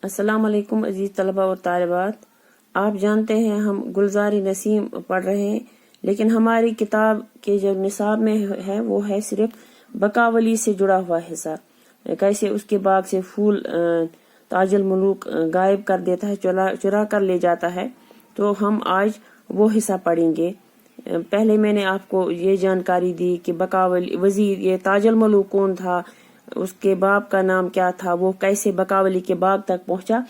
अस्सलाम वालेकुम अजीज तलबा और तालिबात। आप जानते हैं हम गुलजारी नसीम पढ़ रहे हैं, लेकिन हमारी किताब के जो निसाब में है वो है सिर्फ बकावली से जुड़ा हुआ हिस्सा, कैसे उसके बाग से फूल ताजुल मुलूक गायब कर देता है, चुरा कर ले जाता है। तो हम आज वो हिस्सा पढ़ेंगे। पहले मैंने आपको ये जानकारी दी कि बकावली वजीर ये ताजुल मुलूक कौन था, उसके बाप का नाम क्या था, वो कैसे बकावली के बाग तक पहुंचा,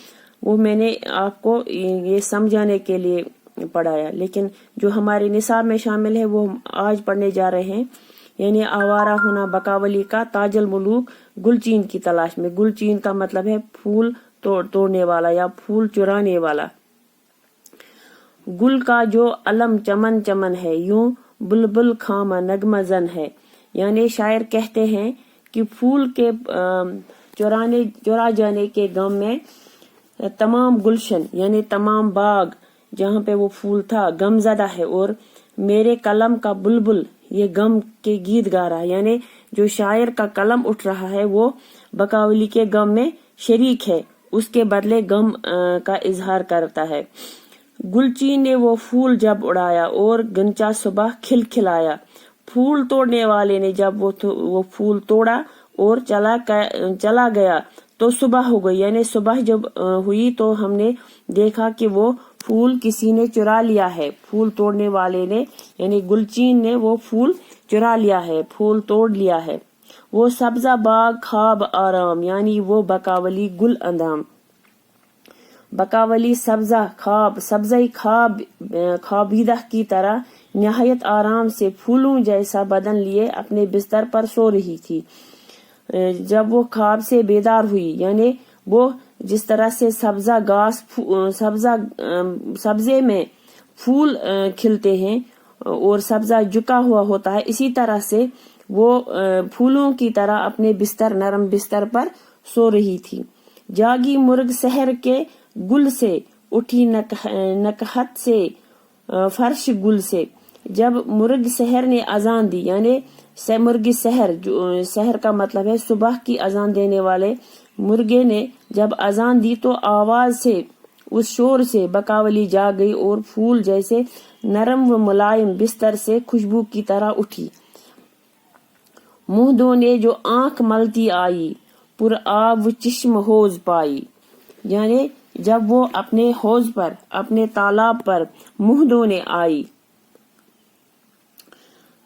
वो मैंने आपको ये समझाने के लिए पढ़ाया। लेकिन जो हमारे निसाब में शामिल है वो हम आज पढ़ने जा रहे हैं, यानी आवारा होना बकावली का ताजुल मुलूक गुलचीन की तलाश में। गुलचीन का मतलब है फूल तोड़ने वाला या फूल चुराने वाला। गुल का जो अलम चमन चमन है, यूं बुलबुल खामा नगमा जन है। यानी शायर कहते हैं कि फूल के चुरा जाने के गम में तमाम गुलशन यानी तमाम बाग जहाँ पे वो फूल था गमजदा है, और मेरे कलम का बुलबुल ये गम के गीत गा रहा है। यानी जो शायर का कलम उठ रहा है वो बकावली के गम में शरीक है, उसके बदले गम का इजहार करता है। गुलचीन ने वो फूल जब उड़ाया और गंचा सुबह खिलखिलाया। फूल तोड़ने वाले ने जब वो फूल तोड़ा और चला गया तो सुबह हो गई। यानी सुबह जब हुई तो हमने देखा कि वो फूल किसी ने चुरा लिया है। फूल तोड़ने वाले ने यानी गुलचीन ने वो फूल चुरा लिया है, फूल तोड़ लिया है। वो सब्जा बाग खाब आराम, यानी वो बकावली गुल अंदाम। बकावली सब्जा खाब, सब्ज़ई खाब खाबीदा की तरह निहायत आराम से फूलों जैसा बदन लिए अपने बिस्तर पर सो रही थी। जब वो ख्वाब से बेदार हुई, यानी वो जिस तरह से सब्जे में फूल खिलते हैं और सब्जा झुका हुआ होता है, इसी तरह से वो फूलों की तरह अपने नरम बिस्तर पर सो रही थी। जागी मुर्ग शहर के गुल से, उठी नकहत से फर्श गुल से। जब मुर्ग शहर ने अजान दी, यानी मुर्गी शहर, जो शहर का मतलब है सुबह की अजान देने वाले मुर्गे ने जब अजान दी तो आवाज से, उस शोर से बकावली जाग गई और फूल जैसे नरम व मुलायम बिस्तर से खुशबू की तरह उठी। मुंह धोने जो आंख मलती आई, पुर आब चिश्म होज पाई। यानी जब वो अपने हौज पर, अपने तालाब पर मुंह धोने आई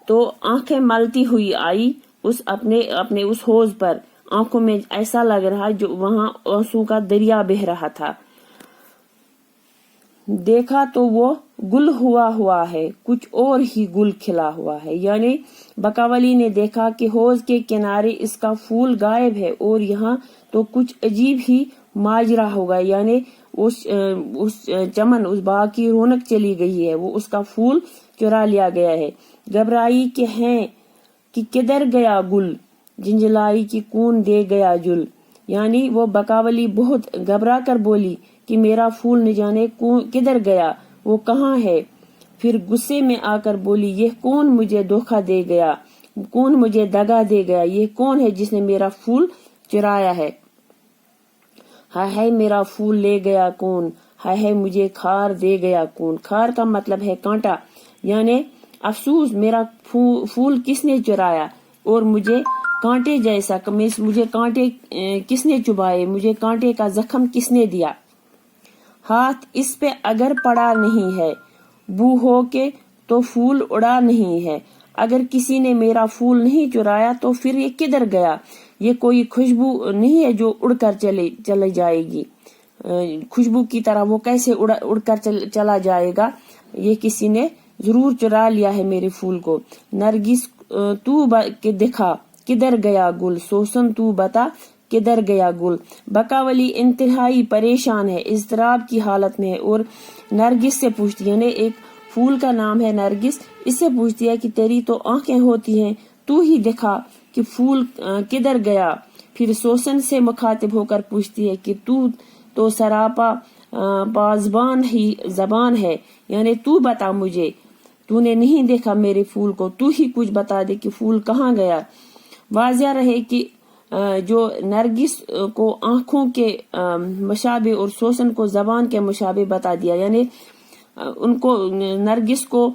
तो आंखें मलती हुई आई उस अपने उस हौज पर। आंखों में ऐसा लग रहा जो वहां आंसू का दरिया बह रहा था। देखा तो वो गुल हुआ है, कुछ और ही गुल खिला हुआ है। यानी बकावली ने देखा कि हौज के किनारे इसका फूल गायब है और यहाँ तो कुछ अजीब ही माजरा होगा। यानी उस चमन, उस बाग की रौनक चली गई है, वो उसका फूल चुरा लिया गया है। घबराई के हैं कि किधर गया गुल, जिंजलाई की कौन दे गया जुल। यानी वो बकावली बहुत घबरा कर बोली कि मेरा फूल न जाने किधर गया, वो कहाँ है। फिर गुस्से में आकर बोली, ये कौन मुझे धोखा दे गया, कौन मुझे दगा दे गया, ये कौन है जिसने मेरा फूल चुराया है। हाय मेरा फूल ले गया कौन, हाय मुझे खार दे गया कौन। खार का मतलब है कांटा, यानी अफसोस मेरा फूल किसने चुराया और मुझे कांटे जैसा, मुझे कांटे किसने चुभाए, मुझे कांटे का जख्म किसने दिया। हाथ इस पे अगर पड़ा नहीं है, बू हो के तो फूल उड़ा नहीं है। अगर किसी ने मेरा फूल नहीं चुराया तो फिर ये किधर गया। ये कोई खुशबू नहीं है जो उड़कर चले जाएगी। खुशबू की तरह वो कैसे उड़कर चला जाएगा। ये किसी ने जरूर चुरा लिया है मेरे फूल को। नरगिस तू के दिखा किधर गया गुल, सोसन तू बता किधर गया गुल। बकावली इंतहाई परेशान है, इज़्तिराब की हालत में है और नरगिस से पूछती है, एक फूल का नाम है नरगिस, इससे पूछती है कि तेरी तो आंखें होती हैं, तू ही दिखा कि फूल किधर गया। फिर सोसन से मुखातिब होकर पूछती है कि तू तो सरापा पाज़बान ही जबान है, यानी तू बता मुझे, तूने नहीं देखा मेरे फूल को, तू ही कुछ बता दे कि फूल कहाँ गया। वाज़िया रहे कि جو نرگس کو آنکھوں کے مشابہ اور سوسن کو زبان کے مشابہ بتا دیا، یعنی ان کو نرگس کو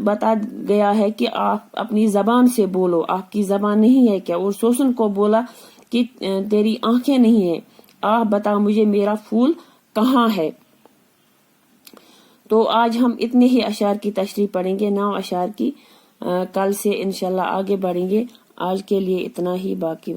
بتا گیا ہے کہ آپ اپنی زبان سے بولو، آپ کی زبان نہیں ہے کیا، اور سوسن کو بولا کہ تیری آنکھیں نہیں ہیں، آپ بتا مجھے میرا پھول کہاں ہے۔ تو آج ہم اتنے ہی اشعار کی تشریح پڑھیں گے، 9 اشعار کی، کل سے انشاءاللہ آگے بڑھیں گے۔ آج کے لیے اتنا ہی، باقی